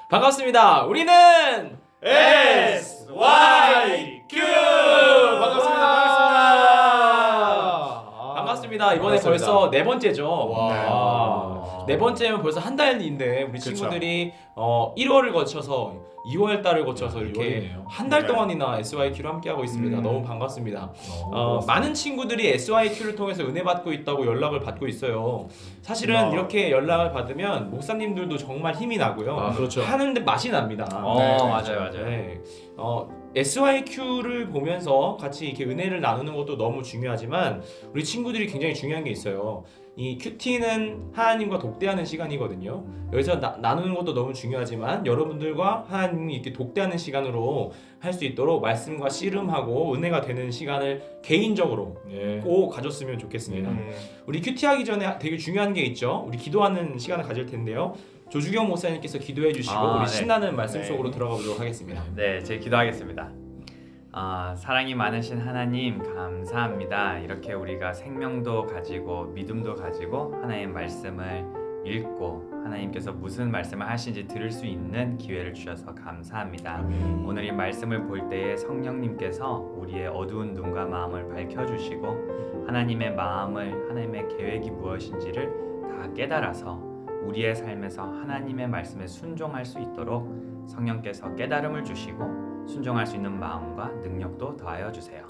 반갑습니다. 우리는 SYQ 반갑습니다. 이번에 반갑습니다. 벌써 네 번째죠. 와. 네 번째면 벌써 한 달인데 우리 그쵸. 친구들이 1월을 거쳐서 2월 달을 거쳐서 이렇게 2월이네요. 한 달 네. 동안이나 SYQ를 함께하고 있습니다. 너무 반갑습니다. 고맙습니다. 많은 친구들이 SYQ를 통해서 은혜 받고 있다고 연락을 받고 있어요. 사실은 아. 이렇게 연락을 받으면 목사님들도 정말 힘이 나고요. 아, 그렇죠. 하는데 맛이 납니다. 네, 맞아요. 네. SYQ를 보면서 같이 이렇게 은혜를 나누는 것도 너무 중요하지만 우리 친구들이 굉장히 중요한 게 있어요. 이 큐티는 하나님과 독대하는 시간이거든요. 여기서 나누는 것도 너무 중요하지만 여러분들과 하나님이 이렇게 독대하는 시간으로 할 수 있도록 말씀과 씨름하고 은혜가 되는 시간을 개인적으로 네. 꼭 가졌으면 좋겠습니다. 우리 큐티 하기 전에 되게 중요한 게 있죠. 우리 기도하는 시간을 가질 텐데요. 조주경 목사님께서 기도해 주시고 우리 네. 신나는 말씀 네. 속으로 들어가 보도록 하겠습니다. 네, 제 기도하겠습니다. 사랑이 많으신 하나님 감사합니다. 이렇게 우리가 생명도 가지고 믿음도 가지고 하나님의 말씀을 읽고 하나님께서 무슨 말씀을 하시는지 들을 수 있는 기회를 주셔서 감사합니다. 오늘 이 말씀을 볼 때에 성령님께서 우리의 어두운 눈과 마음을 밝혀주시고 하나님의 마음을 하나님의 계획이 무엇인지를 다 깨달아서 우리의 삶에서 하나님의 말씀에 순종할 수 있도록 성령께서 깨달음을 주시고 순종할 수 있는 마음과 능력도 더하여 주세요.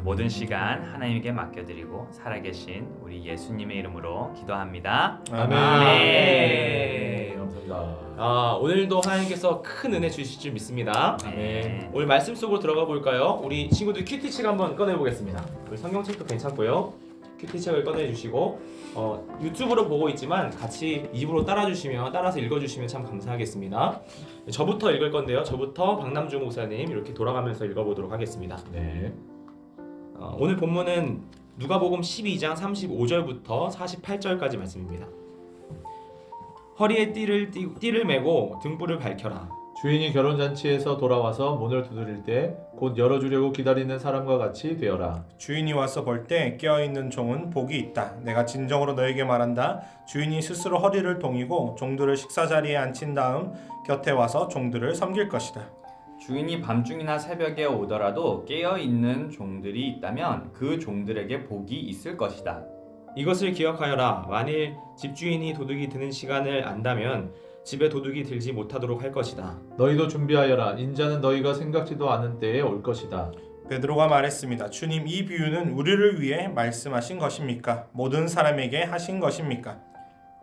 모든 시간 하나님께 맡겨드리고 살아계신 우리 예수님의 이름으로 기도합니다. 아멘. 네. 감사합니다. 오늘도 하나님께서 큰 은혜 주실 줄 믿습니다. 아멘. 오늘 말씀 속으로 들어가 볼까요? 우리 친구들 큐티책 한번 꺼내 보겠습니다. 우리 성경책도 괜찮고요. 큐티책을 꺼내 주시고 유튜브로 보고 있지만 같이 입으로 따라서 읽어주시면 참 감사하겠습니다. 저부터 읽을 건데요. 저부터 박남주 목사님 이렇게 돌아가면서 읽어보도록 하겠습니다. 네. 오늘 본문은 누가복음 12장 35절부터 48절까지 말씀입니다. 허리에 띠를 메고 등불을 밝혀라. 주인이 결혼잔치에서 돌아와서 문을 두드릴 때 곧 열어주려고 기다리는 사람과 같이 되어라. 주인이 와서 볼 때 깨어있는 종은 복이 있다. 내가 진정으로 너에게 말한다. 주인이 스스로 허리를 동이고 종들을 식사자리에 앉힌 다음 곁에 와서 종들을 섬길 것이다. 주인이 밤중이나 새벽에 오더라도 깨어있는 종들이 있다면 그 종들에게 복이 있을 것이다. 이것을 기억하여라. 만일 집주인이 도둑이 드는 시간을 안다면 집에 도둑이 들지 못하도록 할 것이다. 너희도 준비하여라. 인자는 너희가 생각지도 않은 때에 올 것이다. 베드로가 말했습니다. 주님, 이 비유는 우리를 위해 말씀하신 것입니까? 모든 사람에게 하신 것입니까?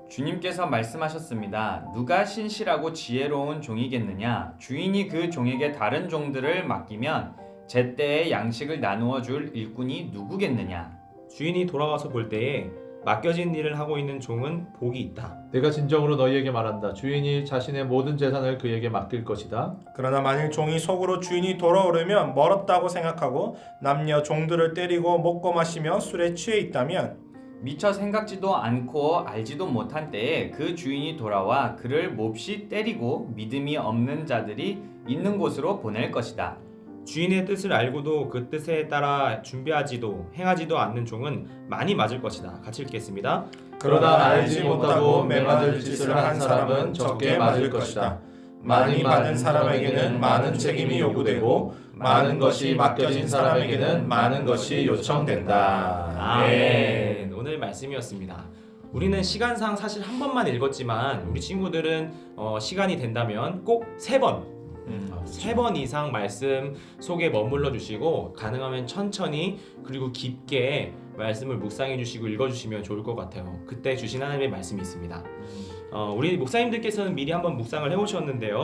주님께서 말씀하셨습니다. 누가 신실하고 지혜로운 종이겠느냐? 주인이 그 종에게 다른 종들을 맡기면 제때에 양식을 나누어 줄 일꾼이 누구겠느냐? 주인이 돌아와서 볼 때에 맡겨진 일을 하고 있는 종은 복이 있다. 내가 진정으로 너희에게 말한다. 주인이 자신의 모든 재산을 그에게 맡길 것이다. 그러나 만일 종이 속으로 주인이 돌아오려면 멀었다고 생각하고 남녀 종들을 때리고 먹고 마시며 술에 취해 있다면 미처 생각지도 않고 알지도 못한 때에 그 주인이 돌아와 그를 몹시 때리고 믿음이 없는 자들이 있는 곳으로 보낼 것이다. 주인의 뜻을 알고도 그 뜻에 따라 준비하지도 행하지도 않는 종은 많이 맞을 것이다. 같이 읽겠습니다. 그러나 알지 못하고 매맞을 짓을 한 사람은 적게 맞을 것이다. 많이 받은 사람에게는 많은 책임이 요구되고 많은 것이 맡겨진 사람에게는 많은 것이 요청된다. 아멘. 오늘 말씀이었습니다. 우리는 시간상 사실 한 번만 읽었지만 우리 친구들은 시간이 된다면 꼭 세 번 이상 말씀 속에 머물러 주시고 가능하면 천천히 그리고 깊게 말씀을 묵상해 주시고 읽어 주시면 좋을 것 같아요. 그때 주신 하나님의 말씀이 있습니다. 우리 목사님들께서는 미리 한번 묵상을 해오셨는데요.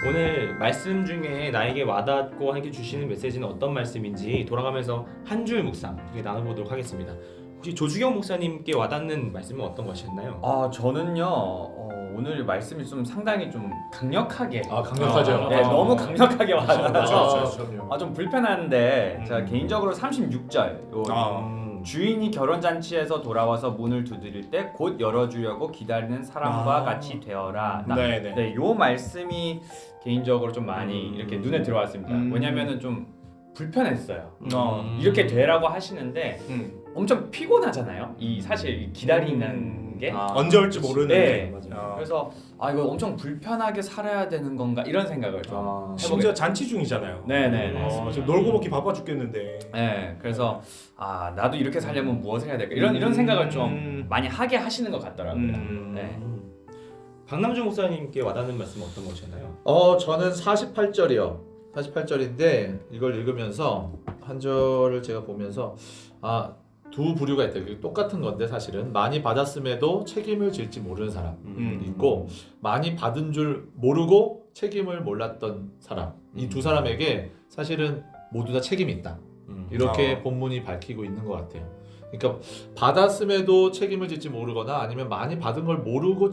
오늘 말씀 중에 나에게 와닿고 하게 주시는 메시지는 어떤 말씀인지 돌아가면서 한 줄 묵상 나눠보도록 하겠습니다. 혹시 조주경 목사님께 와닿는 말씀은 어떤 것이었나요? 저는요 오늘 말씀이 좀 상당히 좀 강력하게 강력하죠. 네, 너무 강력하게 와닿아서 그럼요. 좀 불편한데 제가 개인적으로 36절 주인이 결혼잔치에서 돌아와서 문을 두드릴 때 곧 열어주려고 기다리는 사람과 같이 되어라. 네네. 요 말씀이 개인적으로 좀 많이 이렇게 눈에 들어왔습니다. 왜냐면은 좀 불편했어요. 어. 이렇게 되라고 하시는데 음. 엄청 피곤하잖아요. 이 사실 기다리는 게. 언제 올지 모르는데. 네. 맞아요. 그래서 이거 엄청 불편하게 살아야 되는 건가 이런 생각을 좀. 심지어 잔치 중이잖아요. 네네네. 지금 놀고 먹기 바빠 죽겠는데. 네, 그래서 나도 이렇게 살려면 무엇을 해야 될까 이런 생각을 좀 많이 하게 하시는 것 같더라고요. 네. 박남주 목사님께 와닿는 말씀 어떤 것이었나요? 저는 48절이요. 48절인데 이걸 읽으면서 한 절을 제가 보면서 두 부류가 있다. 이게 똑같은 건데 사실은 많이 받았음에도 책임을 질지 모르는 사람 있고 많이 받은 줄 모르고 책임을 몰랐던 사람. 이 두 사람에게 사실은 모두 다 책임이 있다. 이렇게 본문이 밝히고 있는 것 같아요. 그러니까 받았음에도 책임을 질지 모르거나 아니면 많이 받은 걸 모르고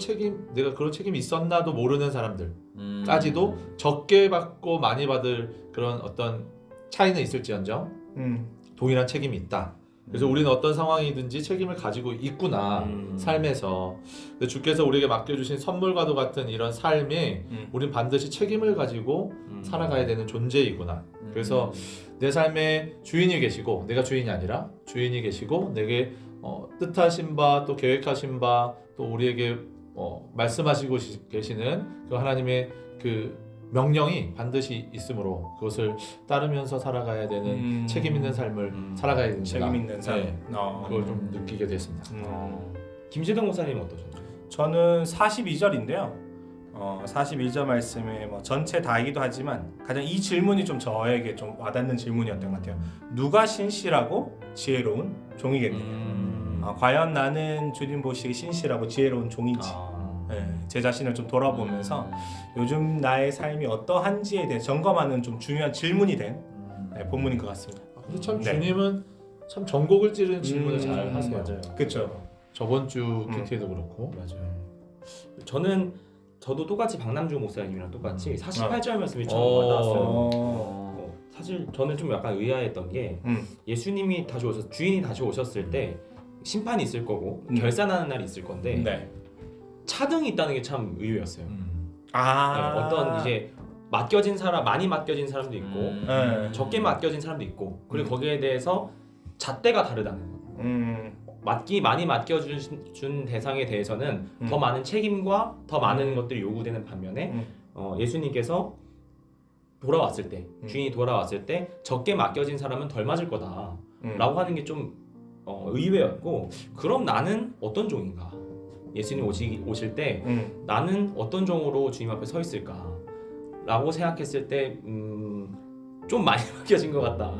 내가 그런 책임이 있었나도 모르는 사람들까지도 적게 받고 많이 받을 그런 어떤 차이는 있을지언정 동일한 책임이 있다. 그래서 우리는 어떤 상황이든지 책임을 가지고 있구나. 삶에서. 근데 주께서 우리에게 맡겨주신 선물과도 같은 이런 삶에 우린 반드시 책임을 가지고 살아가야 되는 존재이구나. 그래서 내 삶에 주인이 계시고 내가 주인이 아니라 주인이 계시고 내게 뜻하신 바 또 계획하신 바 또 우리에게 말씀하시고 계시는 그 하나님의 그 명령이 반드시 있으므로 그것을 따르면서 살아가야 되는 책임 있는 삶을 살아가야 되는 책임 있는 삶. 네. 그걸 좀 느끼게 됐습니다. 김재동 목사님 어떠셨나요? 저는 42절인데요. 42절 말씀에 뭐 전체 다이기도 하지만 가장 이 질문이 좀 저에게 좀 와닿는 질문이었던 것 같아요. 누가 신실하고 지혜로운 종이겠느냐. 과연 나는 주님 보시기에 신실하고 지혜로운 종인지 제 자신을 좀 돌아보면서 요즘 나의 삶이 어떠한지에 대해 점검하는 좀 중요한 질문이 된 본문인 것 같습니다. 근데 참 네. 주님은 참 전곡을 찌르는 질문을 잘 하세요. 맞아요. 그렇죠. 저번 주 큐티에도 그렇고. 맞아요. 저도 똑같이 박남주 목사님이랑 똑같이 48절 말씀이 참 오. 와닿았어요. 사실 저는 좀 약간 의아했던 게 예수님이 다시 주인이 다시 오셨을 때 심판이 있을 거고 결산하는 날이 있을 건데 네. 차등이 있다는 게 참 의외였어요. 네, 아. 어떤 이제 맡겨진 사람, 많이 맡겨진 사람도 있고 네. 적게 맡겨진 사람도 있고 그리고 거기에 대해서 잣대가 다르다는 거예요. 많이 맡겨준 대상에 대해서는 더 많은 책임과 더 많은 것들이 요구되는 반면에 예수님께서 돌아왔을 때 주인이 돌아왔을 때 적게 맡겨진 사람은 덜 맞을 거다 라고 하는 게 좀 의외였고 그럼 나는 어떤 종인가? 예수님 오실 때 나는 어떤 종으로 주님 앞에 서 있을까? 라고 생각했을 때 좀 많이 맡겨진 것 같다.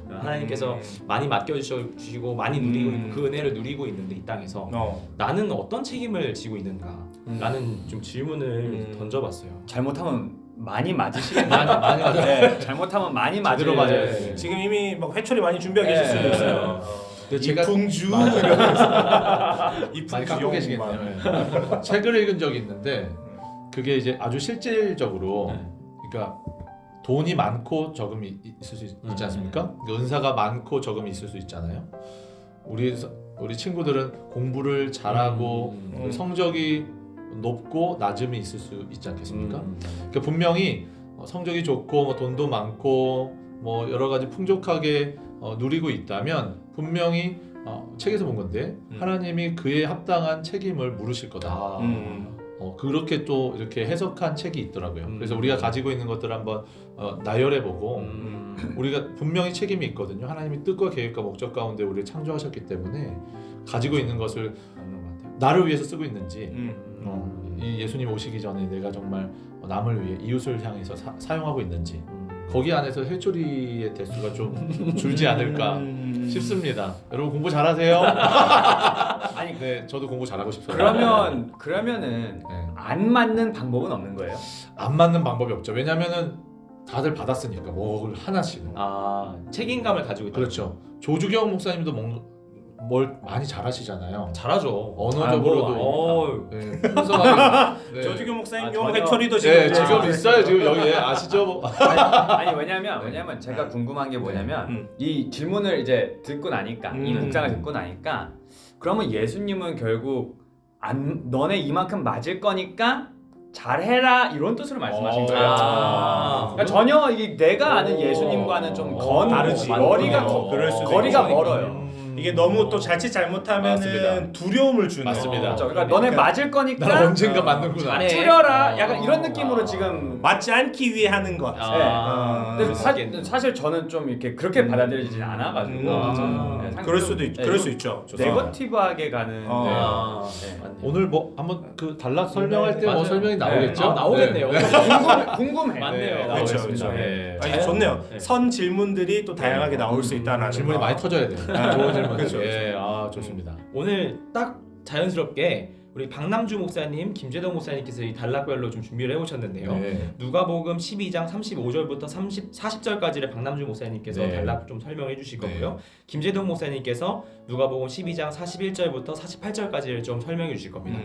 하나님께서 많이 맡겨주시고 많이 누리고 그 은혜를 누리고 있는데 이 땅에서 나는 어떤 책임을 지고 있는가? 라는 좀 질문을 던져봤어요. 잘못하면 많이 맞으시겠네요. 많이 맞아요. 네, 잘못하면 많이 제대로 맞을 맞아요. 네. 지금 이미 막 회초리 많이 준비하고 계실 수도 있어요. 근데 제가 이풍주 많이 갖고 계시겠네요. 책을 읽은 적이 있는데 그게 이제 아주 실질적으로 그러니까 돈이 많고 적음이 있을 수 있지 않습니까? 그러니까 은사가 많고 적음이 있을 수 있잖아요. 우리 친구들은 공부를 잘하고 성적이 높고 낮음이 있을 수 있지 않겠습니까? 그러니까 분명히 성적이 좋고 뭐 돈도 많고 뭐 여러 가지 풍족하게 누리고 있다면 분명히 책에서 본 건데 하나님이 그에 합당한 책임을 물으실 거다. 그렇게 또 이렇게 해석한 책이 있더라고요. 그래서 우리가 가지고 있는 것들을 한번 나열해보고 우리가 분명히 책임이 있거든요. 하나님이 뜻과 계획과 목적 가운데 우리를 창조하셨기 때문에 가지고 있는 것을 나를 위해서 쓰고 있는지 이 예수님 오시기 전에 내가 정말 남을 위해 이웃을 향해서 사용하고 있는지 거기 안에서 회초리의 대수가 좀 줄지 않을까 싶습니다. 여러분 공부 잘하세요. 아니 네, 저도 공부 잘하고 싶어요. 그러면은 네. 안 맞는 방법은 없는 거예요? 안 맞는 방법이 없죠. 왜냐면은 다들 받았으니까 뭘 하나씩. 책임감을 가지고 있다. 그렇죠. 조주경 목사님도 뭘 많이 잘하시잖아요. 잘하죠. 언어적으로도 풍성하게. 네. 조주교 목사님 전혀- 회초리도 지금 네, 지금 있어요. 지금 여기 아시죠? 아니 왜냐면 제가 궁금한 게 뭐냐면 이 질문을 이제 듣고 나니까 이 묵상을 듣고 나니까 그러면 예수님은 결국 너네 이만큼 맞을 거니까 잘해라 이런 뜻으로 말씀하신 거예요. 그러니까 그- 전혀 이게 내가 아는 오. 예수님과는 좀 다르지. 거리가 그럴 수도 거리가 있죠. 멀어요. 이게 너무 또 자칫 잘못하면은 맞습니다. 두려움을 주는. 맞습니다. 그렇죠. 그러니까 너네 맞을 거니까 난 언젠가 맞는구나. 잘해. 줄여라. 약간 이런 느낌으로 지금. 맞지 않기 위해 하는 것. 아, 근데 그럴 사실 저는 좀 이렇게 그렇게 받아들이지 않아가지고 그럴 수도 있. 네, 그럴 좀 수 있죠. 네거티브하게 가는. 어. 네. 오늘 뭐 한번 그 단락 설명할 때 뭐 맞아요. 설명이 나오겠죠? 아, 나오겠네요. 궁금해. 맞네요. 그렇죠, 나오겠습니다. 그렇죠. 네. 아니, 좋네요. 네. 선 질문들이 또 다양하게 나올 수 있다는 질문이 많이 터져야 돼요. 좋은 질문. 그렇죠, 예, 아 좋습니다. 오늘 딱 자연스럽게 우리 박남주 목사님, 김재동 목사님께서 이 단락별로 좀 준비를 해오셨는데요. 네. 누가복음 12장 35절부터 40절까지를 박남주 목사님께서 네. 단락 좀 설명해 주실 네. 거고요. 김재동 목사님께서 누가복음 12장 41절부터 48절까지를 좀 설명해 주실 겁니다.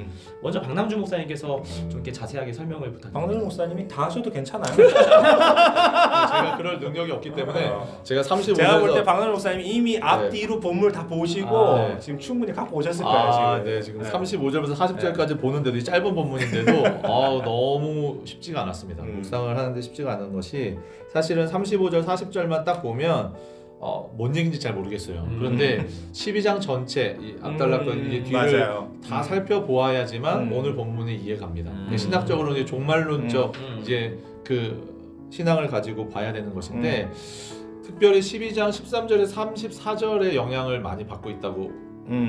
먼저 박남주 목사님께서 좀 이렇게 자세하게 설명을 부탁드립니다. 박남주 목사님이 다 하셔도 괜찮아요. 제가 그럴 능력이 없기 때문에 제가 35절에서 제가 볼 때 박남주 목사님이 이미 앞뒤로 본물 다 보시고 아, 네. 지금 충분히 갖고 오셨을 거예요. 네, 지금 네. 35절부터 40절까지 보는데도 이 짧은 본문인데도 너무 쉽지가 않았습니다. 묵상을 하는데 쉽지가 않은 것이 사실은 35절, 40절만 딱 보면 뭔 얘기인지 잘 모르겠어요. 그런데 12장 전체 이 앞달락던 이게 뒤를 맞아요. 다 살펴보아야지만 오늘 본문이 이해갑니다. 신학적으로는 이제 종말론적 이제 그 신앙을 가지고 봐야 되는 것인데 특별히 12장 13절에 34절의 영향을 많이 받고 있다고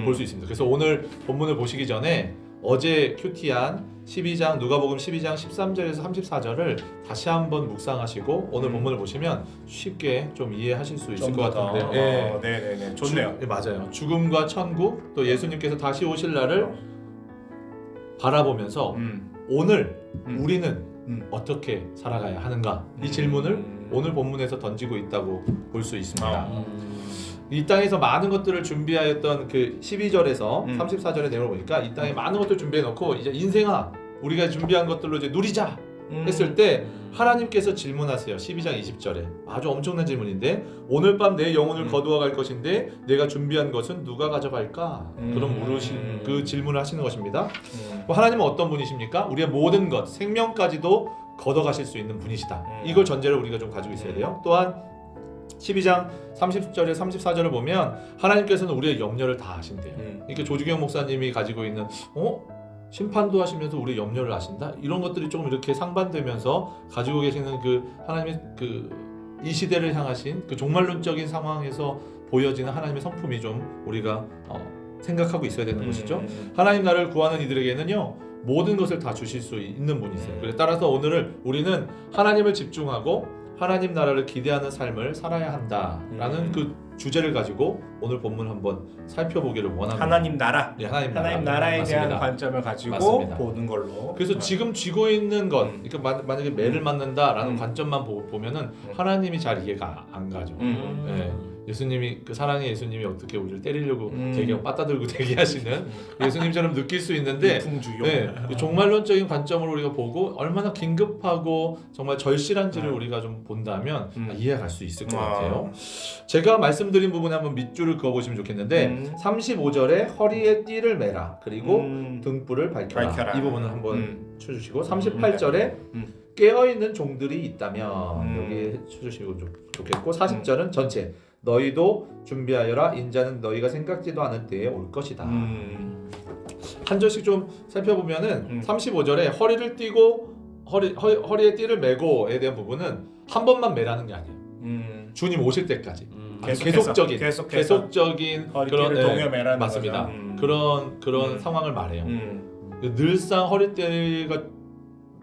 볼 수 있습니다. 그래서 오늘 본문을 보시기 전에 어제 큐티한 12장 누가복음 12장 13절에서 34절을 다시 한번 묵상하시고 오늘 본문을 보시면 쉽게 좀 이해하실 수 있을 것 같은데요. 예. 네네네. 좋네요. 맞아요. 죽음과 천국 또 예수님께서 다시 오실 날을 바라보면서 오늘 우리는 어떻게 살아가야 하는가 이 질문을 오늘 본문에서 던지고 있다고 볼 수 있습니다. 이 땅에서 많은 것들을 준비하였던 그 12절에서 34절의 내용을 보니까 이 땅에 많은 것들을 준비해 놓고 이제 인생아 우리가 준비한 것들로 이제 누리자 했을 때 하나님께서 질문하세요. 12장 20절에 아주 엄청난 질문인데 오늘 밤 내 영혼을 거두어 갈 것인데 내가 준비한 것은 누가 가져갈까? 그런 물으신 그 질문을 하시는 것입니다. 하나님은 어떤 분이십니까? 우리의 모든 것 생명까지도 걷어가실 수 있는 분이시다. 이걸 전제로 우리가 좀 가지고 있어야 돼요. 또한 12장 30절에 34절을 보면 하나님께서는 우리의 염려를 다 아신대요. 이렇게 조주경 목사님이 가지고 있는 심판도 하시면서 우리의 염려를 아신다? 이런 것들이 조금 이렇게 상반되면서 가지고 계시는 그 하나님의 그 이 시대를 향하신 그 종말론적인 상황에서 보여지는 하나님의 성품이 좀 우리가 생각하고 있어야 되는 것이죠. 하나님 나라를 구하는 이들에게는요 모든 것을 다 주실 수 있는 분이세요. 그래서 따라서 오늘을 우리는 하나님을 집중하고 하나님 나라를 기대하는 삶을 살아야 한다라는 그 주제를 가지고 오늘 본문 한번 살펴보기를 원합니다. 하나님 나라. 네, 하나님 나라에 맞습니다. 대한 관점을 가지고 맞습니다. 보는 걸로. 그래서 지금 쥐고 있는 것, 그러니까 만약에 매를 맞는다라는 관점만 보면은 하나님이 잘 이해가 안 가죠. 네. 예수님이 그 사랑의 예수님이 어떻게 우리를 때리려고 되게 빠따들고 대기하시는 예수님처럼 느낄 수 있는데 풍주요. 네, 종말론적인 관점으로 우리가 보고 얼마나 긴급하고 정말 절실한지를 우리가 좀 본다면 이해가 갈 수 있을 것 같아요. 제가 말씀드린 부분에 한번 밑줄을 그어보시면 좋겠는데 35절에 허리에 띠를 매라 그리고 등불을 밝혀라. 이 부분을 한번 쳐주시고 38절에 깨어있는 종들이 있다면 여기 쳐주시고 좋겠고 40절은 전체 너희도 준비하여라 인자는 너희가 생각지도 않은 때에 올 것이다. 한 절씩 좀 살펴보면은 35절에 허리를 띠고 허리에 띠를 매고에 대한 부분은 한 번만 매라는 게 아니에요. 주님 오실 때까지 계속적인 허리띠를 동여 매라는 맞습니다. 거죠. 그런 상황을 말해요. 늘상 허리띠가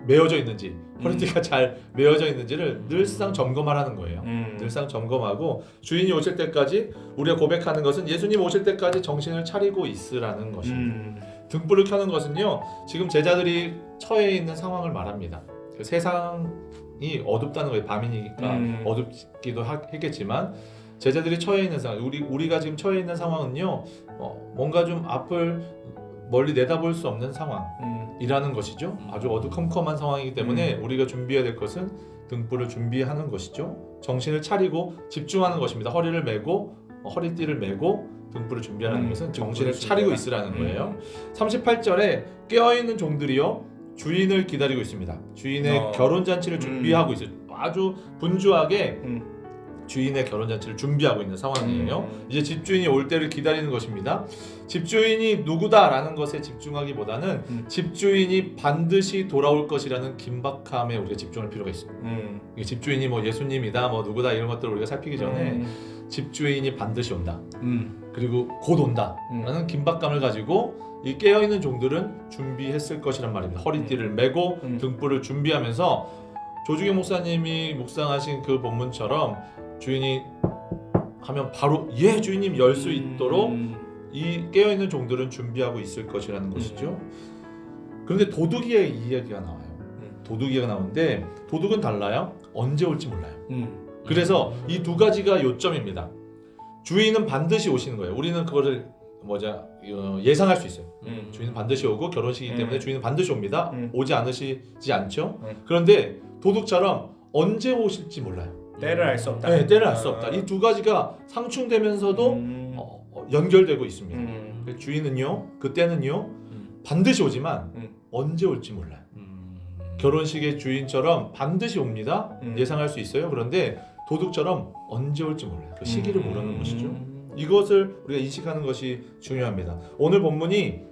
메어져 있는지 허리띠가 잘 메어져 있는지를 늘상 점검하라는 거예요. 늘상 점검하고 주인이 오실 때까지 우리가 고백하는 것은 예수님 오실 때까지 정신을 차리고 있으라는 것입니다. 등불을 켜는 것은요 지금 제자들이 처해 있는 상황을 말합니다. 그 세상이 어둡다는 거예요. 밤이니까 어둡기도 했겠지만 제자들이 처해 있는 상황, 우리가 지금 처해 있는 상황은요 뭔가 좀 앞을 멀리 내다볼 수 없는 상황이라는 것이죠. 아주 어두컴컴한 상황이기 때문에 우리가 준비해야 될 것은 등불을 준비하는 것이죠. 정신을 차리고 집중하는 것입니다. 허리를 메고 허리띠를 메고 등불을 준비하는 것은 정신을 차리고 있으라는 거예요. 38절에 깨어있는 종들이요 주인을 기다리고 있습니다. 주인의 결혼 잔치를 준비하고 있어요. 아주 분주하게 주인의 결혼 잔치를 준비하고 있는 상황이에요. 이제 집주인이 올 때를 기다리는 것입니다. 집주인이 누구다라는 것에 집중하기보다는 집주인이 반드시 돌아올 것이라는 긴박함에 우리가 집중할 필요가 있습니다. 이게 집주인이 뭐 예수님이다, 뭐 누구다 이런 것들을 우리가 살피기 전에 집주인이 반드시 온다. 그리고 곧 온다라는 긴박감을 가지고 이 깨어있는 종들은 준비했을 것이란 말입니다. 허리띠를 메고 등불을 준비하면서 조중현 목사님이 묵상하신 그 본문처럼 주인이 하면 바로 예 주인님 열 수 있도록 이 깨어있는 종들은 준비하고 있을 것이라는 것이죠. 그런데 도둑이의 이야기가 나와요. 도둑이가 나오는데 도둑은 달라요. 언제 올지 몰라요. 그래서 이 두 가지가 요점입니다. 주인은 반드시 오시는 거예요. 우리는 그거를 예상할 수 있어요. 주인은 반드시 오고 결혼식이기 때문에 주인은 반드시 옵니다. 오지 않으시지 않죠. 그런데 도둑처럼 언제 오실지 몰라요. 때를 알 수 없다. 네, 때를 알 수 없다. 이 두 가지가 상충되면서도 연결되고 있습니다. 주인은요, 그때는요 반드시 오지만 언제 올지 몰라요. 결혼식의 주인처럼 반드시 옵니다. 예상할 수 있어요. 그런데 도둑처럼 언제 올지 몰라요. 그 시기를 모르는 것이죠. 이것을 우리가 인식하는 것이 중요합니다. 오늘 본문이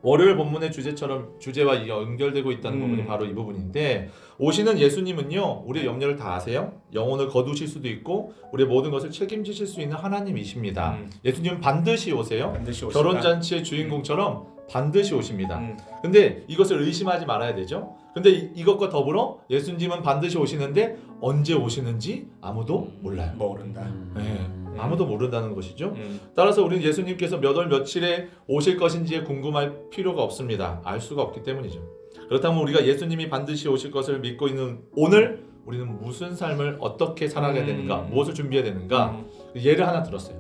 월요일 본문의 주제와 연결되고 있다는 부분이 바로 이 부분인데 오시는 예수님은요 우리의 염려를 다 아세요. 영혼을 거두실 수도 있고 우리의 모든 것을 책임지실 수 있는 하나님이십니다. 예수님은 반드시 오세요. 반드시 오신다. 결혼잔치의 주인공처럼 반드시 오십니다. 근데 이것을 의심하지 말아야 되죠. 근데 이것과 더불어 예수님은 반드시 오시는데 언제 오시는지 아무도 몰라요. 모른다. 네, 아무도 모른다는 것이죠. 따라서 우리는 예수님께서 몇 월 며칠에 오실 것인지에 궁금할 필요가 없습니다. 알 수가 없기 때문이죠. 그렇다면 우리가 예수님이 반드시 오실 것을 믿고 있는 오늘 우리는 무슨 삶을 어떻게 살아가야 되는가, 무엇을 준비해야 되는가 예를 하나 들었어요.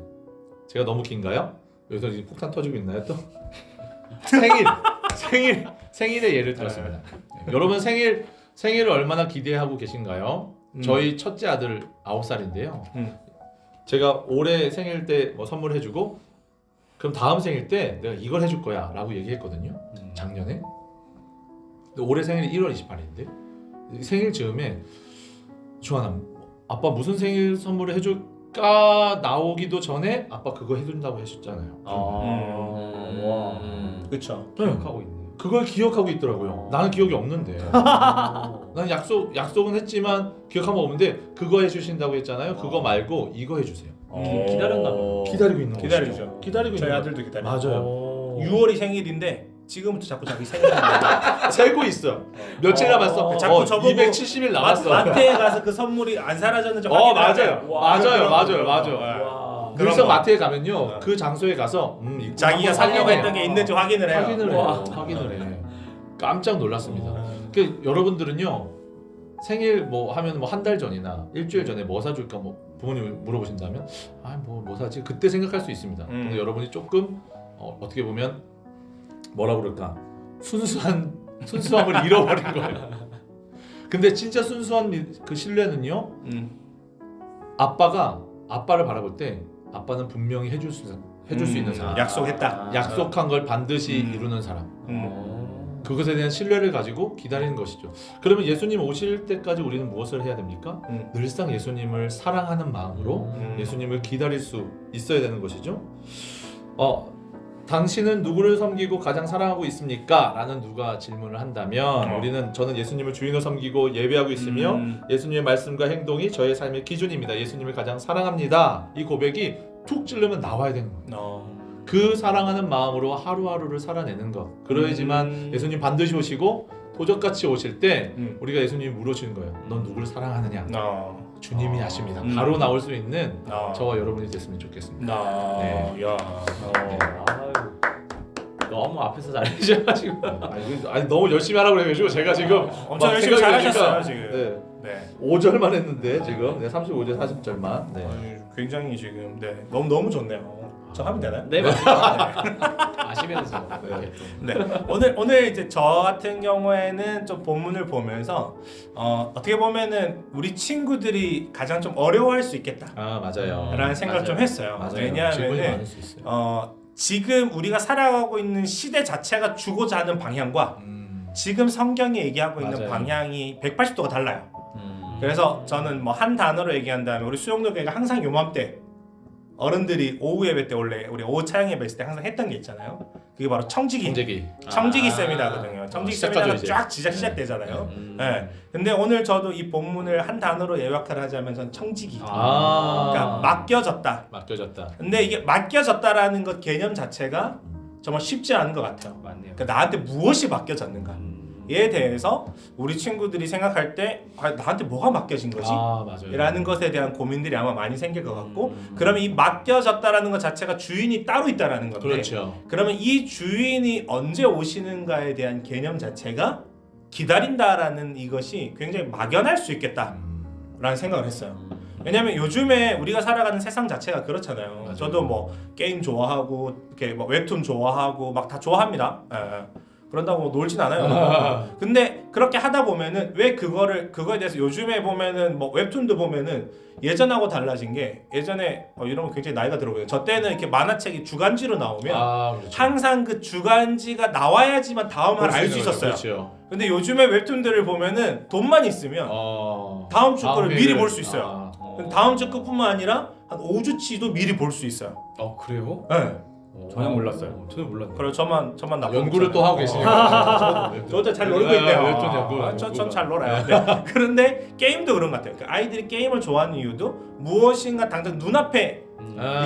제가 너무 긴가요? 여기서 지금 폭탄 터지고 있나요 또? 생일의 예를 들었습니다. 여러분 생일을 얼마나 기대하고 계신가요? 저희 첫째 아들 9살인데요. 제가 올해 생일 때 뭐 선물해주고 그럼 다음 생일 때 내가 이걸 해줄 거야 라고 얘기했거든요. 작년에. 근데 올해 생일이 1월 28일인데 생일 즈음에 주하나 아빠 무슨 생일 선물을 해줄까 나오기도 전에 아빠 그거 해준다고 하셨잖아요. 그렇죠. 기억하고 있네요. 그걸 기억하고 있더라고요. 나는 기억이 없는데. 나는 약속은 했지만 기억하면 없는데 그거 해주신다고 했잖아요. 그거 말고 이거 해주세요. 기다렸나 봐요. 기다리고 있는 기다리죠. 거죠. 기다리고 저희 있는 아들도 기다려. 맞아요. 6월이 생일인데 지금부터 자꾸 자기 생일 세고 있어. 며칠 남았어. 자꾸 저보고 270일 남았어. 마트에 가서 그 선물이 안 사라졌는지 맞아요. 늘상 마트에 가면요 그 장소에 가서 자기가 살려고 했던 게 있는지 확인을 해요. 확인을 해. 깜짝 놀랐습니다. 그 여러분들은요 생일 뭐 하면 뭐 한 달 전이나 일주일 전에 뭐 사줄까 뭐 부모님 물어보신다면 뭐 사지 그때 생각할 수 있습니다. 근데 여러분이 조금 어떻게 보면 뭐라 그럴까 순수함을 잃어버린 거예요. 근데 진짜 순수한 그 신뢰는요 아빠를 바라볼 때 아빠는 분명히 해줄 수 있는 사람. 약속했다. 약속한 걸 반드시 이루는 사람. 그것에 대한 신뢰를 가지고 기다리는 것이죠. 그러면 예수님 오실 때까지 우리는 무엇을 해야 됩니까? 늘상 예수님을 사랑하는 마음으로 예수님을 기다릴 수 있어야 되는 것이죠. 당신은 누구를 섬기고 가장 사랑하고 있습니까? 라는 누가 질문을 한다면 저는 예수님을 주인으로 섬기고 예배하고 있으며 예수님의 말씀과 행동이 저의 삶의 기준입니다. 예수님을 가장 사랑합니다. 이 고백이 툭 찌르면 나와야 되는 거예요. 그 사랑하는 마음으로 하루하루를 살아내는 것. 그러야지만 예수님 반드시 오시고 도적같이 오실 때 우리가 예수님이 물어주는 거예요. 넌 누구를 사랑하느냐? 주님이 아십니다. 바로 나올 수 있는 저와 여러분이 됐으면 좋겠습니다. 네. 너무 앞에서 잘해주셔가지고 아니 너무 열심히 하라고 그래가지고 제가 지금 엄청 열심히 잘하셨어요 지금. 네. 5절만 했는데 지금 35절 40절만. 굉장히 지금 너무 좋네요. 저 하면 되나요? 네 맞습니다. 아시면서 네. 오늘 이제 저 같은 경우에는 좀 본문을 보면서 어떻게 보면은 우리 친구들이 가장 좀 어려워할 수 있겠다. 맞아요. 라는 생각을 좀 했어요. 맞아요. 질문이 왜냐하면은 많을 수 있어요. 지금 우리가 살아가고 있는 시대 자체가 주고자 하는 방향과 지금 성경이 얘기하고 있는 맞아요. 방향이 180도가 달라요. 음. 그래서 저는 뭐 한 단어로 얘기한다면 우리 수용교회가 항상 요맘때 어른들이 오후 예배 때 원래 우리 오후 차양 예배 있을 때 항상 했던 게 있잖아요. 그게 바로 청지기 청재기. 세미나거든요. 청지기 시작하죠, 세미나가 이제. 쫙 시작되잖아요. 음. 네. 근데 오늘 저도 이 본문을 한 단어로 요약을 하자면 전 청지기. 아. 그러니까 맡겨졌다. 맡겨졌다. 근데 이게 맡겨졌다라는 것 개념 자체가 정말 쉽지 않은 것 같아요. 맞네요. 그러니까 나한테 무엇이 맡겨졌는가? 에 대해서 우리 친구들이 생각할 때 나한테 뭐가 맡겨진 거지? 아 맞아요. 라는 것에 대한 고민들이 아마 많이 생길 것 같고 그러면 이 맡겨졌다라는 것 자체가 주인이 따로 있다라는 건데 그렇죠. 그러면 이 주인이 언제 오시는가에 대한 개념 자체가 기다린다라는 이것이 굉장히 막연할 수 있겠다라는 생각을 했어요. 왜냐면 요즘에 우리가 살아가는 세상 자체가 그렇잖아요. 맞아요. 저도 뭐 게임 좋아하고 이렇게 뭐 웹툰 좋아하고 막 다 좋아합니다. 예. 그런다고 뭐 놀진 않아요. 근데 그렇게 하다 보면은 왜 그거에 대해서 요즘에 보면은 뭐 웹툰도 보면은 예전하고 달라진 게 예전에 이러면 굉장히 나이가 들어 보여요. 저 때는 이렇게 만화책이 주간지로 나오면 그렇죠. 항상 그 주간지가 나와야지만 다음을 알 수 있었어요. 그렇죠. 근데 요즘에 웹툰들을 보면은 돈만 있으면 다음 주 거를 미리 볼 수 있어요. 다음 주 끝뿐만 아니라 한 5주치도 미리 볼 수 있어요. 그래요? 네. 전혀 몰랐어요. 저는 몰랐네요. 그리고 저만 나쁜 연구를 또 거잖아요. 하고 계시니까. 저도 잘 놀고 있네요. 웹툰 연구. 전 잘 놀아요. 네. 그런데 게임도 그런 것 같아요. 그러니까 아이들이 게임을 좋아하는 이유도 무엇인가 당장 눈앞에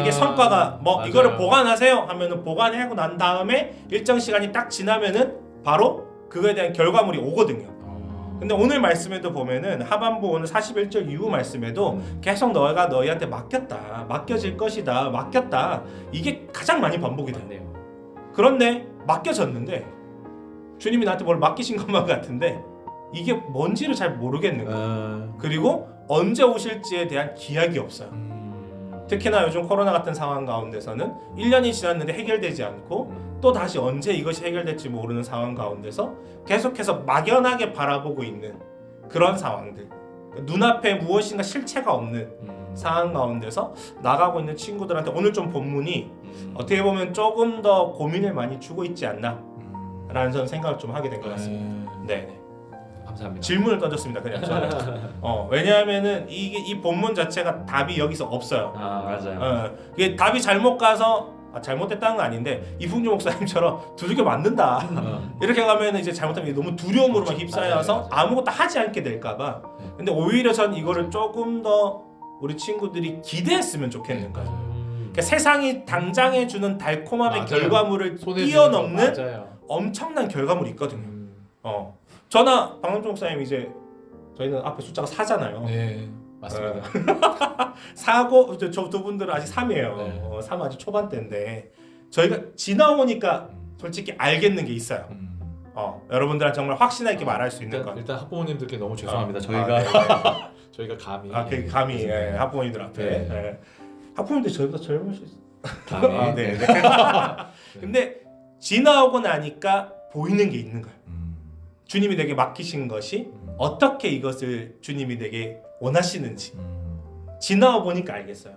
이게 성과가 뭐 맞아요. 이거를 보관하세요 하면은 보관하고 난 다음에 일정 시간이 딱 지나면은 바로 그거에 대한 결과물이 오거든요. 근데 오늘 말씀에도 보면은 하반부 오늘 41절 이후 말씀에도 계속 너희가 너희한테 맡겨질 것이다, 맡겼다. 이게 가장 많이 반복이 돼요. 맞네요. 그런데 맡겨졌는데 주님이 나한테 뭘 맡기신 것만 같은데 이게 뭔지를 잘 모르겠는 거예요. 그리고 언제 오실지에 대한 기약이 없어요. 특히나 요즘 코로나 같은 상황 가운데서는 1년이 지났는데 해결되지 않고 또 다시 언제 이것이 해결될지 모르는 상황 가운데서 계속해서 막연하게 바라보고 있는 그런 상황들, 눈앞에 무엇인가 실체가 없는 상황 가운데서 나가고 있는 친구들한테 오늘 좀 본문이 어떻게 보면 조금 더 고민을 많이 주고 있지 않나 라는 저는 생각을 좀 하게 된 것 같습니다. 네. 감사합니다. 질문을 던졌습니다. 그냥 저는. 왜냐하면은 이 본문 자체가 답이 여기서 없어요. 맞아요. 이게 답이 잘못 가서 잘못됐다는 건 아닌데 이풍주 목사님처럼 두들겨 맞는다 이렇게 가면 이제 잘못하면 이게 너무 두려움으로만 휩싸여서 맞아요. 아무것도 하지 않게 될까봐. 근데 오히려 전 이거를 조금 더 우리 친구들이 기대했으면 좋겠는 거예요. 그러니까 세상이 당장에 주는 달콤함의 맞아요. 결과물을 손에 뛰어넘는 쥐는 거 맞아요. 엄청난 결과물이 있거든요. 저나 방금종 목사님 이제 저희는 앞에 숫자가 4잖아요. 네, 맞습니다. 4고 저 두 분들은 아직 3이에요. 네. 3 아직 초반대인데 저희가 지나오니까 솔직히 알겠는 게 있어요. 여러분들한테 정말 확신하 있게 말할 수 있는 것. 일단 학부모님들께 너무 죄송합니다. 네. 저희가 감히 그 감히 학부모님들 앞에. 네. 네. 학부모님들 저희보다 젊으실 수 감히 네. 근데 지나오고 나니까 보이는 게 있는 거예요. 주님이 내게 맡기신 것이 어떻게 이것을 주님이 내게 원하시는지 지나와 보니까 알겠어요.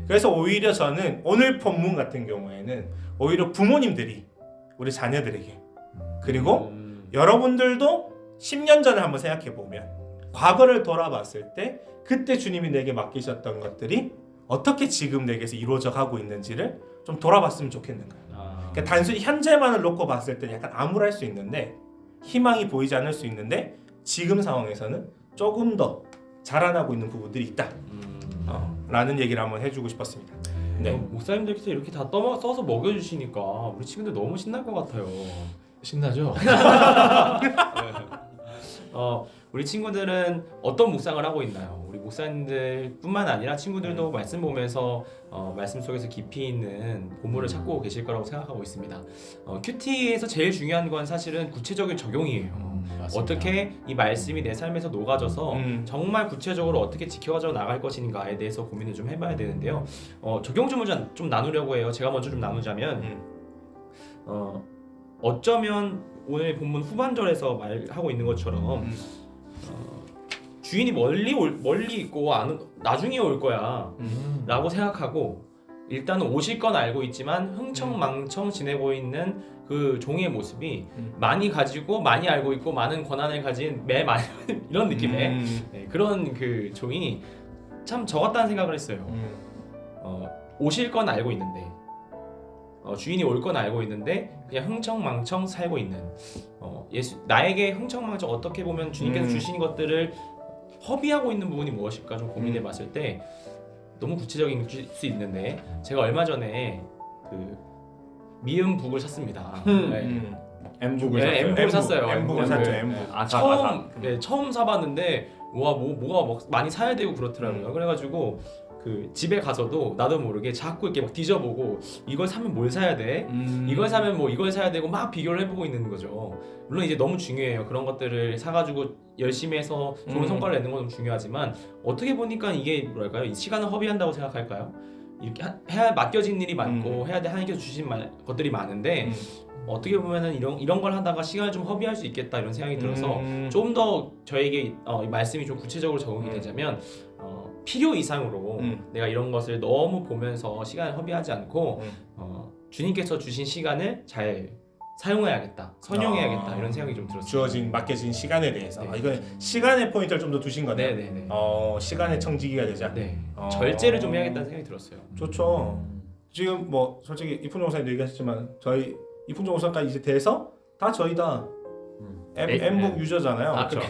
그래서 오히려 저는 오늘 본문 같은 경우에는 오히려 부모님들이 우리 자녀들에게 그리고 여러분들도 10년 전을 한번 생각해 보면 과거를 돌아봤을 때 그때 주님이 내게 맡기셨던 것들이 어떻게 지금 내게서 이루어져 가고 있는지를 좀 돌아봤으면 좋겠는 거예요. 그러니까 단순히 현재만을 놓고 봤을 때 약간 암울할 수 있는데 희망이 보이지 않을 수 있는데 지금 상황에서는 조금 더 자라나고 있는 부분들이 있다. 라는 얘기를 한번 해주고 싶었습니다. 네. 목사님들께서 이렇게 다 써서 먹여주시니까 우리 친구들 너무 신날 것 같아요. 신나죠? 우리 친구들은 어떤 묵상을 하고 있나요? 우리 목사님들뿐만 아니라 친구들도 말씀 보면서 말씀 속에서 깊이 있는 보물을 찾고 계실 거라고 생각하고 있습니다. 큐티에서 제일 중요한 건 사실은 구체적인 적용이에요. 맞습니다. 어떻게 이 말씀이 내 삶에서 녹아져서 정말 구체적으로 어떻게 지켜져 나갈 것인가에 대해서 고민을 좀 해봐야 되는데요. 적용 좀 나누려고 해요. 제가 먼저 좀 나누자면 어쩌면 오늘 본문 후반절에서 말하고 있는 것처럼 주인이 멀리 있고 나중에 올 거야 라고 생각하고 일단은 오실 건 알고 있지만 흥청망청 지내고 있는 그 종의 모습이 많이 가지고 많이 알고 있고 많은 권한을 가진 매 많은 이런 느낌의 네, 그런 그 종이 참 저 같다는 생각을 했어요. 오실 건 알고 있는데 주인이 올 건 알고 있는데 그냥 흥청망청 살고 있는 나에게 흥청망청 어떻게 보면 주님께서 주신 것들을 허비하고 있는 부분이 무엇일까 좀 고민해봤을 때 너무 구체적인 수 있는데 제가 얼마 전에 그 미음북을 샀습니다. 네. M북을 네, 샀어요. M북을 샀어요. M북을 샀죠. M북. 처음 사봤는데 뭐가 막 많이 사야 되고 그렇더라고요. 그래가지고 그 집에 가서도 나도 모르게 자꾸 이렇게 막 뒤져보고 이걸 사면 뭘 사야 돼? 이걸 사면 뭐 이걸 사야 되고 막 비교를 해보고 있는 거죠. 물론 이제 너무 중요해요. 그런 것들을 사가지고 열심히 해서 좋은 성과를 내는 건 중요하지만 어떻게 보니까 이게 뭐랄까요? 이 시간을 허비한다고 생각할까요? 이렇게 해야 맡겨진 일이 많고 해야 돼 하나님께서 주신 것들이 많은데 어떻게 보면은 이런 걸 하다가 시간을 좀 허비할 수 있겠다 이런 생각이 들어서 좀 더 저에게 이 말씀이 좀 구체적으로 적응이 되자면 필요 이상으로 내가 이런 것을 너무 보면서 시간을 허비하지 않고 주님께서 주신 시간을 잘 사용해야겠다, 선용해야겠다 이런 생각이 좀 들었어요. 주어진 맡겨진 시간에 대해서 네. 이건 시간의 포인트를 좀 더 두신 거네요. 네네네. 시간의 청지기가 되자. 네. 절제를 좀 해야겠다는 생각이 들었어요. 좋죠. 지금 뭐 솔직히 이풍종 목사님도 얘기하셨지만 저희 이풍종 목사까지 이제 돼서 다 저희 다 M북 유저잖아요. 아, 그렇죠?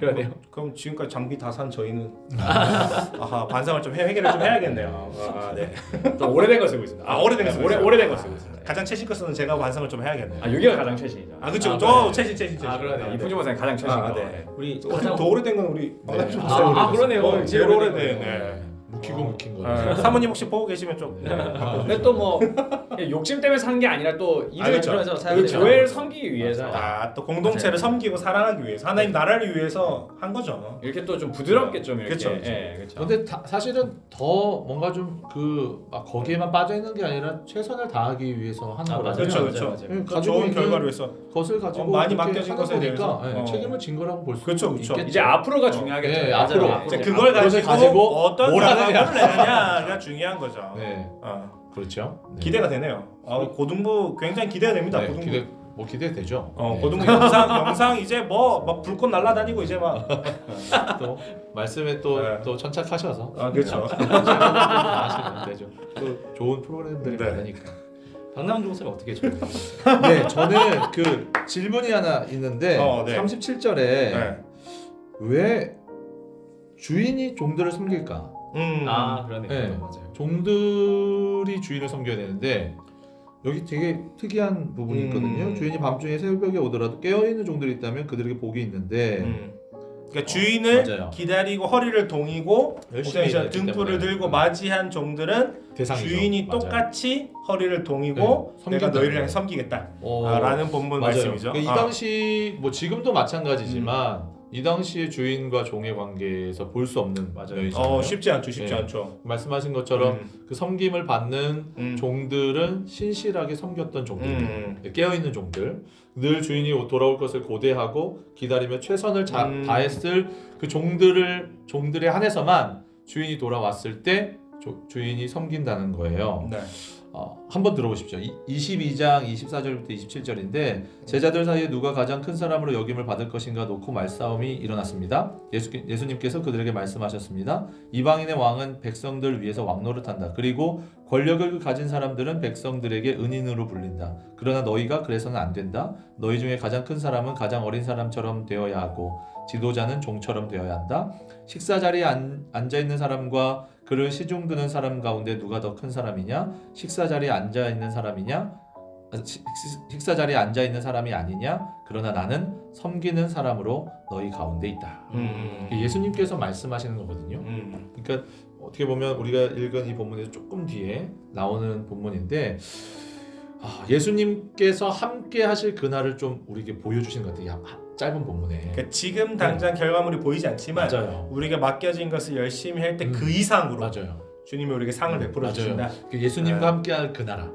그러네요. 그럼 지금까지 장비 다 산 저희는 아하, 반성을 좀 회개를 좀 해야겠네요. 네. 좀 오래된 거 쓰고 있습니다. 오래된 거 쓰고 있어요. 오래된 거 쓰고 있습니다. 가장 최신 거 쓰는 제가 반성을 좀 해야겠네요. 여기가 가장 최신이죠. 그렇죠. 그러네요. 최신. 아, 그러네요. 이풍종 목사님 가장 최신 거. 네. 우리 더 오래된 건 우리 그러네요. 제일 오래된. 거예요. 네. 묵힌 거. 사모님 혹시 보고 계시면 좀. 근데 또 뭐 욕심 때문에 산 게 아니라 또 이를 그렇죠. 그래서 그 교회를 섬기기 위해서 또 공동체를 섬기고 사랑하기 위해서 하나님 나라를 위해서 한 거죠. 이렇게 또 좀 부드럽게 좀 이렇게. 그쵸. 예, 그렇죠. 근데 사실은 더 뭔가 좀 막 거기에만 빠져 있는 게 아니라 최선을 다하기 위해서 하는 거라서 그렇죠, 맞아요, 그렇죠. 맞아요. 가지고 좋은 있는 결과를 위해서. 것을 가지고 많이 그렇게 맡겨진 하는 것에 거니까, 대해서. 책임을 진 거라고 볼 수 그렇죠, 그렇죠. 있겠죠. 이제 앞으로가 중요하겠죠. 네, 앞으로. 이제 앞으로. 그걸 그것을 가지고 어떤 뭘 결과를 하느냐. 내느냐가 중요한 거죠. 네, 그렇죠. 네. 기대가 되네요. 고등부 굉장히 기대가 됩니다. 네, 고등부. 기대되죠. 고등부 영상 이제 막 불꽃 날라다니고 이제 막. 또 말씀에 또 천착하셔서 그렇죠. 하시면 되죠. 또 좋은 프로그램들이 네. 많으니까. 박남준 목사님 어떻게 좋아요? 네, 저는 그 질문이 하나 있는데 네. 37절에 네. 왜 주인이 종들을 섬길까? 그러네요. 네. 맞아요. 종들이 주인을 섬겨야 되는데 여기 되게 특이한 부분이 있거든요. 주인이 밤중에 새벽에 오더라도 깨어있는 종들이 있다면 그들에게 복이 있는데 그러니까 주인을 맞아요. 기다리고 허리를 동이고 열심히 목사님 일했기 등불을 때문에. 들고 맞이한 종들은 대상이죠. 주인이 맞아요. 똑같이 허리를 동이고 네, 내가 섬긴다는 너희를 향해 거예요. 섬기겠다 어, 라는 본문 맞아요. 말씀이죠. 그러니까 이 당시 뭐 지금도 마찬가지지만 이 당시의 주인과 종의 관계에서 볼 수 없는 면이잖아요. 쉽지 않죠. 네. 않죠. 말씀하신 것처럼 그 섬김을 받는 종들은 신실하게 섬겼던 종들, 깨어있는 종들, 늘 주인이 돌아올 것을 고대하고 기다리며 최선을 다했을 그 종들에 한해서만 주인이 돌아왔을 때 주인이 섬긴다는 거예요. 네. 한번 들어보십시오. 22장 24절부터 27절인데 제자들 사이에 누가 가장 큰 사람으로 여김을 받을 것인가 놓고 말싸움이 일어났습니다. 예수님께서 그들에게 말씀하셨습니다. 이방인의 왕은 백성들 위해서 왕노릇한다. 그리고 권력을 가진 사람들은 백성들에게 은인으로 불린다. 그러나 너희가 그래서는 안 된다. 너희 중에 가장 큰 사람은 가장 어린 사람처럼 되어야 하고 지도자는 종처럼 되어야 한다. 식사 자리에 앉아 있는 사람과 그를 시중 드는 사람 가운데 누가 더 큰 사람이냐? 식사 자리에 앉아 있는 사람이냐? 식사 자리에 앉아 있는 사람이 아니냐? 그러나 나는 섬기는 사람으로 너희 가운데 있다. 예수님께서 말씀하시는 거거든요. 그러니까 어떻게 보면 우리가 읽은 이 본문에서 조금 뒤에 나오는 본문인데 예수님께서 함께 하실 그날을 좀 우리에게 보여주시는 것 같아요. 짧은 본문에. 그러니까 지금 당장 결과물이 보이지 않지만 맞아요. 우리가 맡겨진 것을 열심히 할 때 그 이상으로 맞아요. 주님이 우리에게 상을 베풀어 주신다. 예수님과 함께할 그 나라.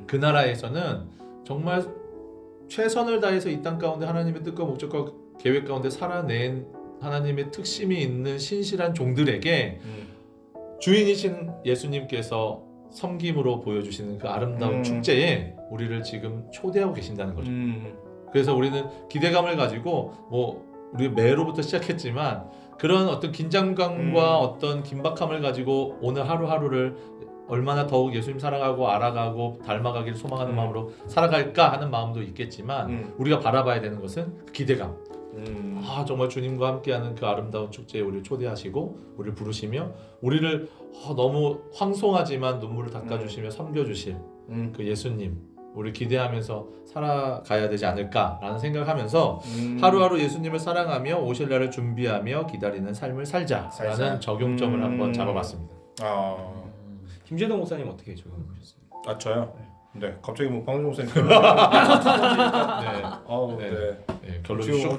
그 나라에서는 정말 최선을 다해서 이 땅 가운데 하나님의 뜻과 목적과 계획 가운데 살아낸 하나님의 특심이 있는 신실한 종들에게 주인이신 예수님께서 섬김으로 보여주시는 그 아름다운 축제에 우리를 지금 초대하고 계신다는 거죠. 그래서 우리는 기대감을 가지고 뭐 우리 매로부터 시작했지만 그런 어떤 긴장감과 어떤 긴박함을 가지고 오늘 하루하루를 얼마나 더욱 예수님 사랑하고 알아가고 닮아가기를 소망하는 마음으로 살아갈까 하는 마음도 있겠지만 우리가 바라봐야 되는 것은 기대감. 아 정말 주님과 함께하는 그 아름다운 축제에 우리를 초대하시고 우리를 부르시며 우리를 너무 황송하지만 눈물을 닦아주시며 섬겨주실 그 예수님 우리 기대하면서 살아가야 되지 않을까라는 생각하면서 하루하루 예수님을 사랑하며 오실 날을 준비하며 기다리는 삶을 살자라는 적용점을 한번 잡아봤습니다. 김재동 목사님 어떻게 적용하셨습니까? 아 저요? 네. 갑자기 뭐 방송 목사님 네, 결론 지금 쭉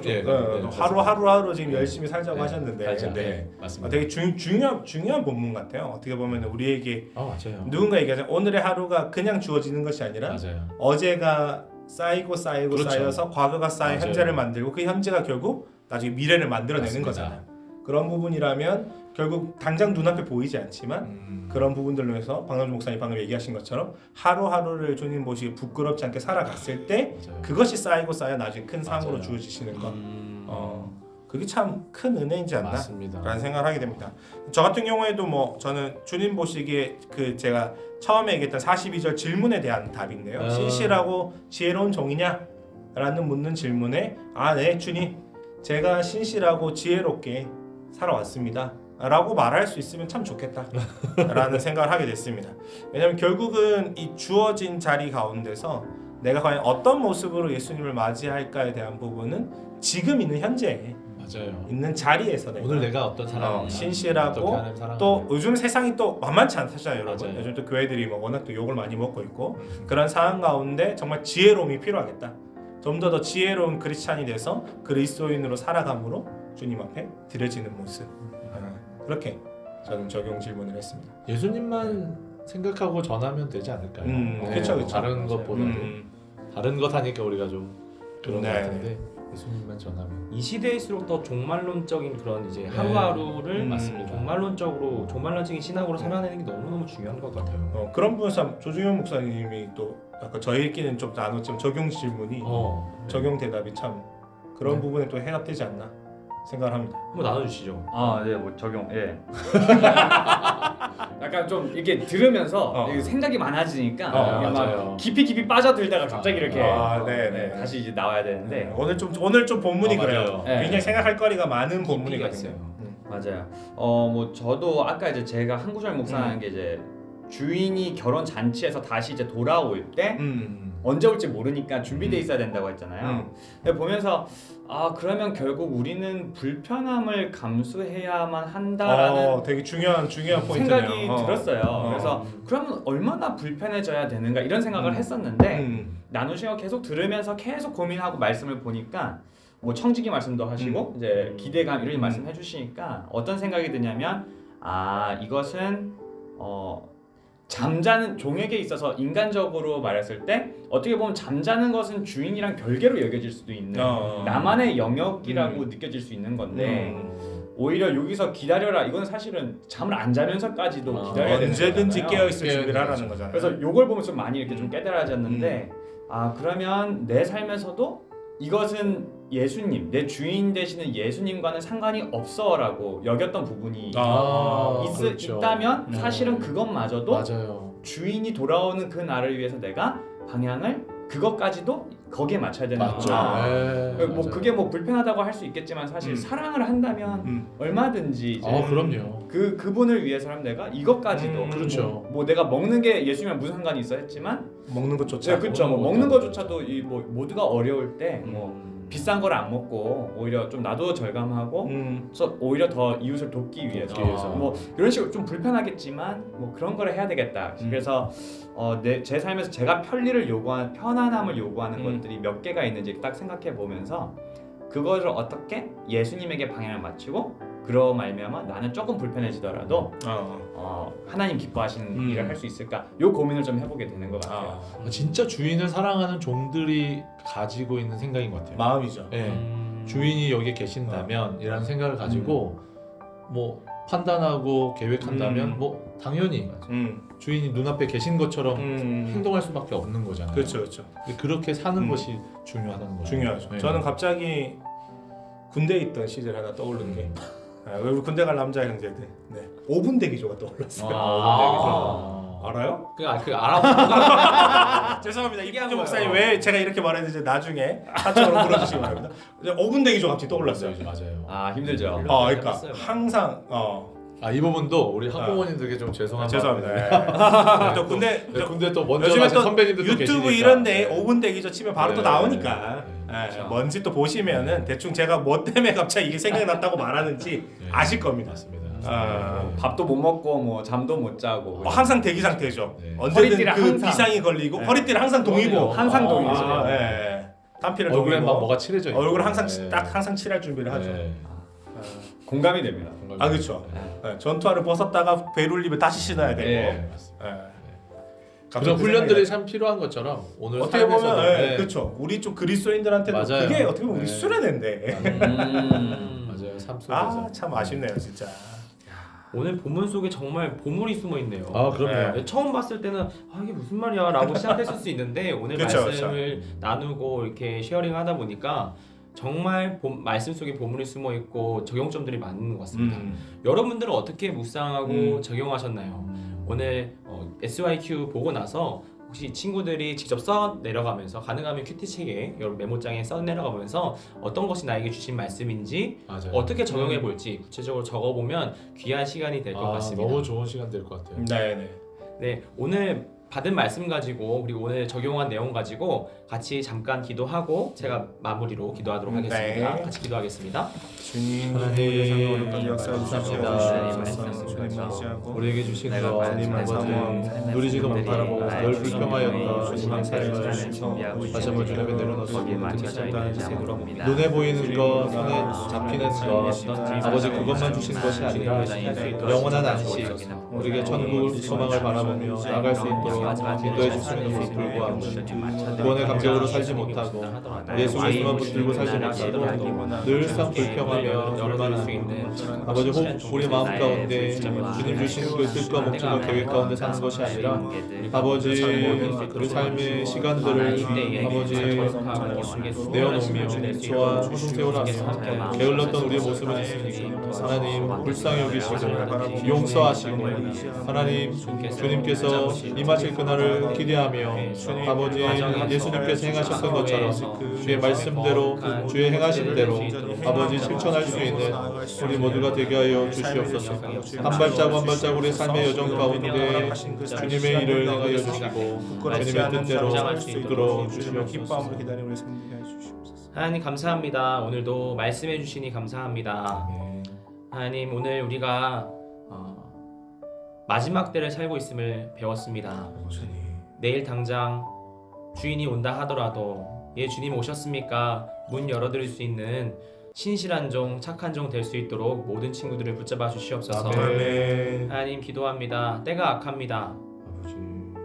하루 지금 열심히 살자고 하셨는데 맞아, 네. 맞습니다. 되게 중요한 본문 같아요. 어떻게 보면 우리에게 맞아요. 누군가 얘기하자 오늘의 하루가 그냥 주어지는 것이 아니라 맞아요. 어제가 쌓이고 그렇죠. 쌓여서 과거가 쌓인 맞아요. 현재를 만들고 그 현재가 결국 나중에 미래를 만들어내는 맞습니다. 거잖아요. 그런 부분이라면 결국 당장 눈앞에 보이지 않지만 그런 부분들로 해서 방금 목사님 방금 얘기하신 것처럼 하루하루를 주님 보시기 부끄럽지 않게 살아갔을 때 맞아요. 그것이 쌓이고 쌓여 나중에 큰 상으로 맞아요. 주어지시는 것 그게 참 큰 은혜이지 않나 맞습니다. 라는 생각을 하게 됩니다. 저 같은 경우에도 뭐 저는 주님 보시기에 그 제가 처음에 얘기했던 42절 질문에 대한 답인데요. 신실하고 지혜로운 종이냐? 라는 묻는 질문에 네 주님 제가 신실하고 지혜롭게 살아왔습니다 라고 말할 수 있으면 참 좋겠다 라는 생각을 하게 됐습니다. 왜냐하면 결국은 이 주어진 자리 가운데서 내가 과연 어떤 모습으로 예수님을 맞이할까에 대한 부분은 지금 있는 현재에 맞아요. 있는 자리에서 오늘 내가 어떤 사람 신실하고 또 요즘 세상이 또 만만치 않잖아요 여러분. 맞아요. 요즘 또 교회들이 뭐 워낙 또 욕을 많이 먹고 있고 그런 상황 가운데 정말 지혜로움이 필요하겠다. 좀 더 지혜로운 크리스찬이 돼서 그리스도인으로 살아감으로 주님 앞에 드려지는 모습. 그렇게 저는 적용 질문을 했습니다. 예수님만 생각하고 전하면 되지 않을까요? 그쵸. 다른 맞아요. 것보다도 다른 것 하니까 우리가 좀 그런 것 네. 같은데 예수님만 전하면 이 시대일수록 더 종말론적인 그런 이제 하루하루를 맞습니다. 종말론적인 신학으로 살아내는 게 너무너무 중요한 것 같아요. 그런 부분에서 조중현 목사님이 또 아까 저희끼리는 좀 나눴지만 적용 질문이 적용 대답이 참 그런 부분에 또 해답되지 않나 생각을 합니다. 한번 나눠주시죠. 네, 뭐 적용. 예. 약간 좀 이렇게 들으면서 이게 생각이 많아지니까 이게 맞아요. 막 깊이 빠져들다가 갑자기 이렇게 네. 다시 이제 나와야 되는데 오늘 좀 본문이 그래요. 네. 굉장히 생각할 거리가 많은 깊이가 본문이거든요. 있어요. 맞아요. 뭐 저도 아까 이제 제가 한구절 묵상한 게 이제 주인이 결혼 잔치에서 다시 이제 돌아올 때 언제 올지 모르니까 준비돼 있어야 된다고 했잖아요. 근데 보면서 그러면 결국 우리는 불편함을 감수해야만 한다라는 되게 중요한 포인트네요. 생각이 들었어요. 그래서 그러면 얼마나 불편해져야 되는가 이런 생각을 했었는데 나누신 거 계속 들으면서 계속 고민하고 말씀을 보니까 뭐 청지기 말씀도 하시고 이제 기대감 이런 말씀 해주시니까 어떤 생각이 드냐면 이것은 잠자는 종에게 있어서 인간적으로 말했을 때 어떻게 보면 잠자는 것은 주인이랑 별개로 여겨질 수도 있는 나만의 영역이라고 느껴질 수 있는 건데 오히려 여기서 기다려라 이건 사실은 잠을 안 자면서까지도 기다려야 되는 언제든지 거잖아요. 깨어 있을 준비를 하라는 거잖아요. 그래서 요걸 보면서 많이 이렇게 좀 깨달아졌는데 그러면 내 삶에서도 이것은 예수님, 내 주인 되시는 예수님과는 상관이 없어라고 여겼던 부분이 그렇죠. 있다면 사실은 그것마저도 맞아요. 주인이 돌아오는 그 날을 위해서 내가 방향을 그것까지도 거기에 맞춰야 되는 맞죠. 거구나. 네, 뭐 맞아요. 그게 뭐 불편하다고 할 수 있겠지만 사실 사랑을 한다면 얼마든지 이제 그럼요. 그분을 위해서라면 내가 이것까지도 그렇죠. 뭐 내가 먹는 게 예수님이랑 무슨 상관이 있어 했지만 먹는 것조차 그렇죠. 뭐 먹는 것조차도 이 뭐 모두가 어려울 때 뭐 비싼 걸 안 먹고 오히려 좀 나도 절감하고 그래서 오히려 더 이웃을 돕기 위해서 뭐 이런 식으로 좀 불편하겠지만 뭐 그런 거를 해야 되겠다. 그래서 제 삶에서 제가 편리를 요구하는 편안함을 요구하는 것들이 몇 개가 있는지 딱 생각해 보면서 그거를 어떻게 예수님에게 방향을 맞추고 그러 말미암아 나는 조금 불편해지더라도 하나님 기뻐하시는 일을 할 수 있을까? 요 고민을 좀 해보게 되는 것 같아요. 진짜 주인을 사랑하는 종들이 가지고 있는 생각인 것 같아요. 마음이죠. 네. 주인이 여기 계신다면 이라는 생각을 가지고 뭐 판단하고 계획한다면 뭐 당연히 주인이 눈앞에 계신 것처럼 행동할 수밖에 없는 거잖아요. 그렇죠, 그렇죠. 근데 그렇게 사는 것이 중요하다는 거죠. 중요하죠. 네. 저는 갑자기 군대에 있던 시절 하나 떠오른 게 우리 군대 갈 남자 형제들 5분 대기조가 떠올랐어요. 알아요? 그 알아. 죄송합니다. 특이한 이fun조 목사님 거예요. 왜 제가 이렇게 말했는지 나중에 사적으로 물어주시기 바랍니다. 5분 대기조 갑자기 떠올랐어요. 맞아요. 아 힘들죠. 그러니까 해봤어요. 항상 이 부분도 우리 학부모님들께 좀 죄송한 죄송합니다. 저 군대 네, 근데 또 먼저 요즘에 가신 또 선배님들도 유튜브 계시니까. 이런데 5분 대기조 치면 바로 또 네. 나오니까 네. 뭔지 또 보시면은 대충 제가 뭐 때문에 갑자기 이게 생각났다고 말하는지 네. 아실 겁니다. 맞습니다. 밥도 못 먹고 뭐 잠도 못 자고. 항상 대기 상태죠. 네. 언제든 허리띠를 그 항상. 비상이 걸리고 허리띠를 항상 동이고 항상 동이죠. 탄피를 얼굴에 동이고 막 뭐가 칠해져 있고. 얼굴 항상 네. 딱 항상 칠할 준비를 하죠. 네. 공감이 됩니다. 그렇죠. 전투화를 벗었다가 베룰리면 다시 신어야 되고. 네. 그런 훈련들이 참 필요한 것처럼 오늘 어떻게 삶에서도, 보면 네. 그렇죠. 우리 좀 그리스도인들한테도 맞아요. 그게 어떻게 보면 우리 네. 수련회인데. 맞아요. 삶 속에서. 참 아쉽네요, 진짜. 오늘 본문 속에 정말 보물이 숨어 있네요. 그럼요. 네, 처음 봤을 때는 이게 무슨 말이야라고 시작했을 수 있는데 오늘 그쵸, 말씀을 나누고 이렇게 쉐어링하다 보니까 정말 말씀 속에 보물이 숨어 있고 적용점들이 많은 것 같습니다. 여러분들은 어떻게 묵상하고 적용하셨나요? 오늘 SYQ 보고 나서 혹시 친구들이 직접 써 내려가면서 가능하면 큐티 책에 여러분 메모장에 써 내려가면서 어떤 것이 나에게 주신 말씀인지 맞아요. 어떻게 적용해 볼지 구체적으로 적어보면 귀한 시간이 될 것 같습니다. 너무 좋은 시간 될 것 같아요. 네. 네, 오늘 받은 말씀 가지고 그리고 오늘 적용한 내용 가지고 같이 잠깐 기도하고 제가 마무리로 기도하도록 하겠습니다. 네. 같이 기도하겠습니다. 주님, 하나님, 오늘까지 역사해 주시옵소서. 감사합니다. 주님 맞이하고 우리에게 주신 내가 것 받은 아버지 말씀을 누리지도 삶의 못하라고 나의 널 주님의 불평하였다. 주님의 삶을 준비하고 다시 한번 주님의 있는 내려놓습니다. 거기에 맞춰져 있는지 한번 봅니다. 눈에 보이는 것, 손에 잡히는 것, 아버지 그것만 주신 것이 아니라 영원한 안식, 우리에게 천국을 소망을 바라보며 나아갈 수 있도록 인도해 주심에도 불구하고 구원의 감격으로 살지 못하고 예수 그리스도만 붙들고 살지 못하고 늘상 불평하며 열어줄 수 불만하고 있는 아버지 혹 우리 마음 가운데 주님 주신 그 뜻과 목적과 계획 가운데 사는 것이 아니라 아버지 우리 삶의 시간들을 아버지 내어놓으며 저와 허송세월하며 게을렀던 우리의 모습을 있으니 하나님 불쌍히 여기시고 용서하시고 하나님 주님께서 임하실 그날을 기대하며 아버지 예수님께서 행하셨던 것처럼 주의 말씀대로 주의 행하신 대로 아버지 실천할 수 있는 우리 모두가 되게 하여 주시옵소서. 한 발자국 한 발자국 우리 삶의 여정 가운데 주님의 일을 행하여 주시고 주님의 뜻대로 이끌어 주시옵소서. 기뻐함으로 기다리고 있습니다. 주시옵소서. 하나님 감사합니다. 오늘도 말씀해 주시니 감사합니다. 하나님 오늘 우리가 마지막 때를 살고 있음을 배웠습니다. 내일 당장 주인이 온다 하더라도 주님 오셨습니까? 문 열어드릴 수 있는 신실한 종, 착한 종 될 수 있도록 모든 친구들을 붙잡아 주시옵소서. 아멘. 하나님 기도합니다. 때가 악합니다.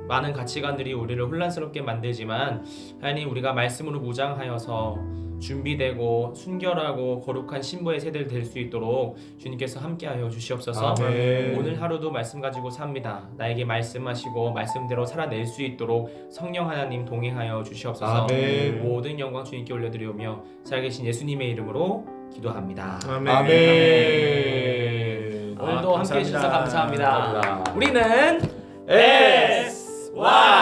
많은 가치관들이 우리를 혼란스럽게 만들지만 하나님 우리가 말씀으로 무장하여서 준비되고 순결하고 거룩한 신부의 세대를 될 수 있도록 주님께서 함께하여 주시옵소서. 아멘. 오늘 하루도 말씀 가지고 삽니다. 나에게 말씀하시고 말씀대로 살아낼 수 있도록 성령 하나님 동행하여 주시옵소서. 아멘. 모든 영광 주님께 올려드리오며 살아계신 예수님의 이름으로 기도합니다. 아멘. 오늘도 함께해 주셔서 감사합니다. 감사합니다. 우리는 SY